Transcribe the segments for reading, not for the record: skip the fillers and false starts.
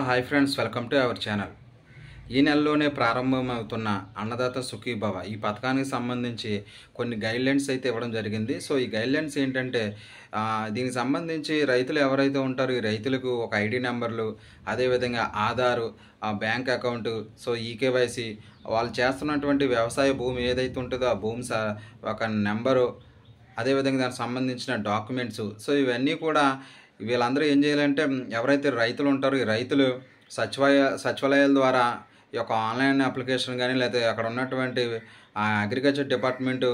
Hi friends, welcome to our channel. ఈ నెలలోనే ప్రారంభమవుతున్న అన్నదాత సుఖీభవ ఈ పథకానికి సంబంధించి కొన్ని గైడ్లైన్స్ అయితే ఇవ్వడం జరిగింది. సో ఈ గైడ్లైన్స్ ఏంటంటే దీనికి సంబంధించి రైతులు ఎవరైతే ఉంటారో ఈ రైతులకు ఒక ఐడి నెంబర్లు, అదేవిధంగా Aadhaar, bank account, so eKYC, వాళ్ళు చేస్తున్నటువంటి వ్యవసాయ భూమి ఏదైతే ఉంటుందో ఆ భూమి ఒక నెంబరు, అదేవిధంగా దానికి సంబంధించిన డాక్యుమెంట్స్. సో ఇవన్నీ కూడా వీళ్ళందరూ ఏం చేయాలంటే ఎవరైతే రైతులు ఉంటారో ఈ రైతులు సచివాలయాల ద్వారా ఈ యొక్క ఆన్లైన్ అప్లికేషన్ కానీ లేకపోతే అక్కడ ఉన్నటువంటి అగ్రికల్చర్ డిపార్ట్మెంటు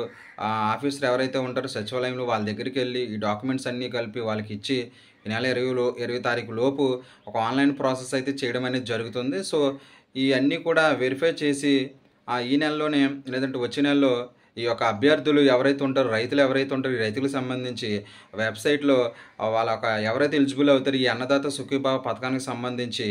ఆఫీసర్ ఎవరైతే ఉంటారో సచివాలయంలో వాళ్ళ దగ్గరికి వెళ్ళి ఈ డాక్యుమెంట్స్ అన్నీ కలిపి వాళ్ళకి ఇచ్చి ఈ నెల 20 తారీఖు లోపు ఒక ఆన్లైన్ ప్రాసెస్ అయితే చేయడం అనేది జరుగుతుంది. సో ఇవన్నీ కూడా వెరిఫై చేసి ఈ నెలలోనే లేదంటే వచ్చే నెలలో ఈ యొక్క అభ్యర్థులు ఎవరైతే ఉంటారో రైతులు ఎవరైతే ఉంటారో ఈ రైతులకు సంబంధించి వెబ్సైట్లో వాళ్ళ ఎవరైతే ఎలిజిబుల్ అవుతారో ఈ అన్నదాత సుఖీభావ పథకానికి సంబంధించి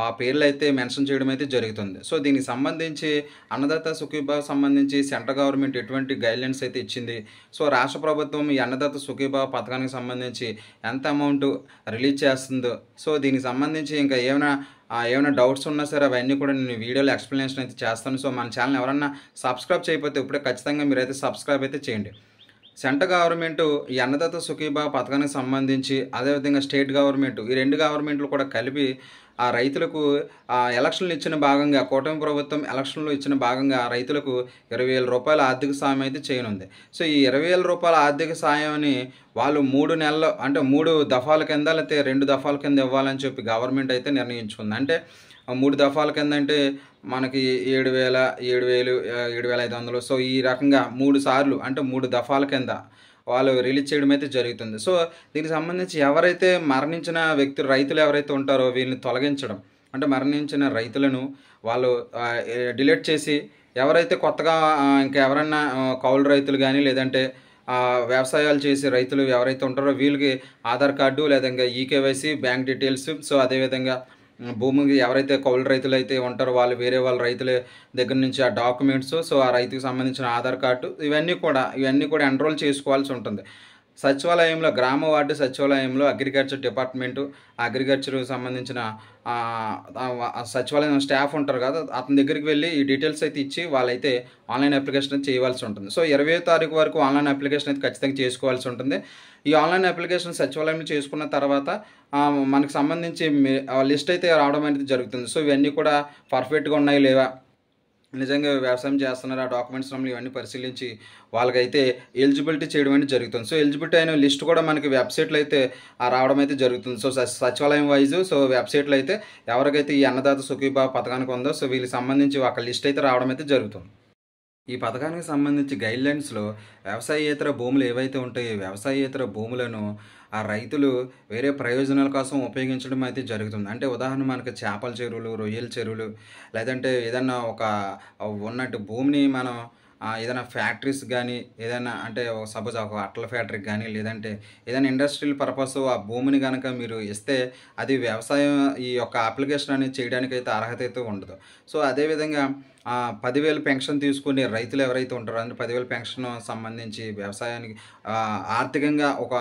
ఆ పేర్లు అయితే మెన్షన్ చేయడం అయితే జరుగుతుంది. సో దీనికి సంబంధించి అన్నదాత సుఖీభావ సంబంధించి సెంట్రల్ గవర్నమెంట్ ఎటువంటి గైడ్లైన్స్ అయితే ఇచ్చింది, సో రాష్ట్ర ప్రభుత్వం ఈ అన్నదాత సుఖీభావ పథకానికి సంబంధించి ఎంత అమౌంట్ రిలీజ్ చేస్తుందో, సో దీనికి సంబంధించి ఇంకా ఏమైనా డౌట్స్ ఉన్నా సరే అవన్నీ కూడా నేను వీడియోలో ఎక్స్ప్లెనేషన్ అయితే చేస్తాను. సో మన ఛానల్ ఎవరన్నా సబ్స్క్రైబ్ చేయకపోతే ఇప్పుడే ఖచ్చితంగా మీరైతే సబ్స్క్రైబ్ అయితే చేయండి. సెంట్రల్ గవర్నమెంట్ ఈ అన్నదాత సుఖీభావ పథకానికి సంబంధించి అదేవిధంగా స్టేట్ గవర్నమెంట్ ఈ రెండు గవర్నమెంట్లు కూడా కలిపి ఆ రైతులకు ఎలక్షన్లు ఇచ్చిన భాగంగా కూటమి ప్రభుత్వం ఎలక్షన్లు ఇచ్చిన భాగంగా రైతులకు 20,000 రూపాయల ఆర్థిక సాయం అయితే చేయనుంది. సో ఈ 20,000 రూపాయల ఆర్థిక సాయాన్ని వాళ్ళు 3 నెలలు అంటే 3 దఫాల కింద లేకపోతే 2 దఫాల కింద ఇవ్వాలని చెప్పి గవర్నమెంట్ అయితే నిర్ణయించుకుంది. అంటే 3 దఫాల కింద అంటే మనకి 7,000, 7,000, 7,500. సో ఈ రకంగా 3 సార్లు అంటే 3 దఫాల కింద వాళ్ళు రిలీజ్ చేయడం అయితే జరుగుతుంది. సో దీనికి సంబంధించి ఎవరైతే మరణించిన వ్యక్తులు రైతులు ఎవరైతే ఉంటారో వీళ్ళని తొలగించడం, అంటే మరణించిన రైతులను వాళ్ళు డిలీట్ చేసి ఎవరైతే కొత్తగా ఇంకా ఎవరైనా కౌలు రైతులు కానీ లేదంటే వ్యవసాయాలు చేసే రైతులు ఎవరైతే ఉంటారో వీళ్ళకి ఆధార్ కార్డు లేదా ఇంకా ఈకేవైసీ, బ్యాంక్ డీటెయిల్స్, సో అదేవిధంగా భూమికి ఎవరైతే కౌలు రైతులు అయితే ఉంటారో వాళ్ళు వేరే వాళ్ళ రైతుల దగ్గర నుంచి ఆ డాక్యుమెంట్స్, సో ఆ రైతుకు సంబంధించిన ఆధార్ కార్డు ఇవన్నీ కూడా ఎన్రోల్ చేసుకోవాల్సి ఉంటుంది. సచివాలయంలో గ్రామ వార్డు సచివాలయంలో అగ్రికల్చర్ డిపార్ట్మెంటు అగ్రికల్చర్కి సంబంధించిన సచివాలయం స్టాఫ్ ఉంటారు కదా, అతని దగ్గరికి వెళ్ళి ఈ డీటెయిల్స్ అయితే ఇచ్చి వాళ్ళైతే ఆన్లైన్ అప్లికేషన్ అయితే చేయవలసి ఉంటుంది. సో 20వ తారీఖు వరకు ఆన్లైన్ అప్లికేషన్ అయితే ఖచ్చితంగా చేసుకోవాల్సి ఉంటుంది. ఈ ఆన్లైన్ అప్లికేషన్ సచివాలయంలో చేసుకున్న తర్వాత మనకు సంబంధించి లిస్ట్ అయితే రావడం అనేది జరుగుతుంది. సో ఇవన్నీ కూడా పర్ఫెక్ట్గా ఉన్నాయి లేవా, నిజంగా వ్యవసాయం చేస్తున్నారు ఆ డాక్యుమెంట్స్ ఇవన్నీ పరిశీలించి వాళ్ళకైతే ఎలిజిబిలిటీ చేయడం అనేది జరుగుతుంది. సో ఎలిజిబిలిటీ అయిన లిస్ట్ కూడా మనకి వెబ్సైట్లో అయితే రావడం అయితే జరుగుతుంది. సో సచివాలయం వైజ్ సో వెబ్సైట్లో అయితే ఎవరికైతే ఈ అన్నదాత సుఖీభావ పథకానికి ఉందో సో వీళ్ళకి సంబంధించి ఒక లిస్ట్ అయితే రావడం అయితే జరుగుతుంది. ఈ పథకానికి సంబంధించి గైడ్లైన్స్లో వ్యవసాయేతర భూములు ఏవైతే ఉంటాయో వ్యవసాయేతర భూములను ఆ రైతులు వేరే ప్రయోజనాల కోసం ఉపయోగించడం అయితే జరుగుతుంది. అంటే ఉదాహరణ మనకు చేపల చెరువులు, రొయ్యల చెరువులు, లేదంటే ఏదన్నా ఒక ఉన్నట్టు భూమిని మనం ఏదైనా ఫ్యాక్టరీస్ కానీ ఏదైనా అంటే సపోజ్ ఒక అట్ల ఫ్యాక్టరీకి కానీ లేదంటే ఏదైనా ఇండస్ట్రియల్ పర్పస్ ఆ భూమిని కనుక మీరు ఇస్తే అది వ్యవసాయం ఈ యొక్క అప్లికేషన్ అనేది చేయడానికి అయితే అర్హత అయితే ఉండదు. సో అదేవిధంగా 10,000 పెన్షన్ తీసుకునే రైతులు ఎవరైతే ఉంటారో అంటే 10,000 పెన్షన్ సంబంధించి వ్యవసాయానికి ఆర్థికంగా ఒక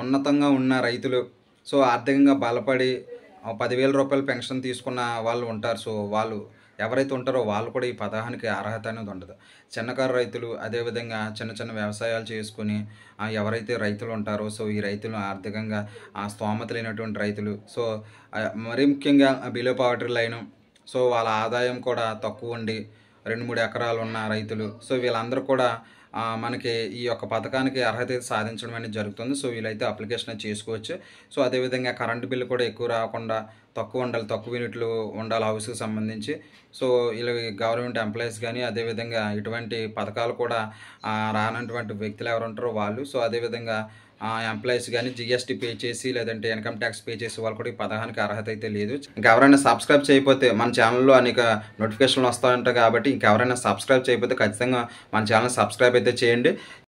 ఉన్నతంగా ఉన్న రైతులు, సో ఆర్థికంగా బలపడి 10,000 రూపాయల పెన్షన్ తీసుకున్న వాళ్ళు ఉంటారు. సో వాళ్ళు ఎవరైతే ఉంటారో వాళ్ళు కూడా ఈ పథకానికి అర్హత అనేది ఉండదు. చిన్నకారు రైతులు అదేవిధంగా చిన్న వ్యవసాయాలు చేసుకుని ఎవరైతే రైతులు ఉంటారో సో ఈ రైతులు ఆర్థికంగా స్తోమత లేనటువంటి రైతులు, సో మరీ ముఖ్యంగా బిలో పవర్టీ లైను, సో వాళ్ళ ఆదాయం కూడా తక్కువ ఉండి 2-3 ఎకరాలు ఉన్న రైతులు, సో వీళ్ళందరూ కూడా మనకి ఈ యొక్క పథకానికి అర్హత సాధించడం అనేది జరుగుతుంది. సో వీళ్ళైతే అప్లికేషన్ చేసుకోవచ్చు. సో అదేవిధంగా కరెంటు బిల్లు కూడా ఎక్కువ రాకుండా తక్కువ యూనిట్లు ఉండాలి హౌస్కి సంబంధించి. సో ఇలా గవర్నమెంట్ ఎంప్లాయీస్ కానీ అదేవిధంగా ఇటువంటి పథకాలు కూడా రానటువంటి వ్యక్తులు ఎవరు ఉంటారో వాళ్ళు, సో అదేవిధంగా ఎంప్లాయీస్ కానీ జిఎస్టీ పే చేసి లేదంటే ఇన్కమ్ ట్యాక్స్ పే చేసి వాళ్ళు కూడా ఈ పథకానికి అర్హత అయితే లేదు. ఇంకెవరైనా సబ్స్క్రైబ్ చేయకపోతే మన ఛానల్లో అనేక నోటిఫికేషన్లు వస్తూ ఉంటాయి కాబట్టి ఇంకెవరైనా సబ్స్క్రైబ్ చేయకపోతే ఖచ్చితంగా మన ఛానల్ సబ్స్క్రైబ్ అయితే చేయండి.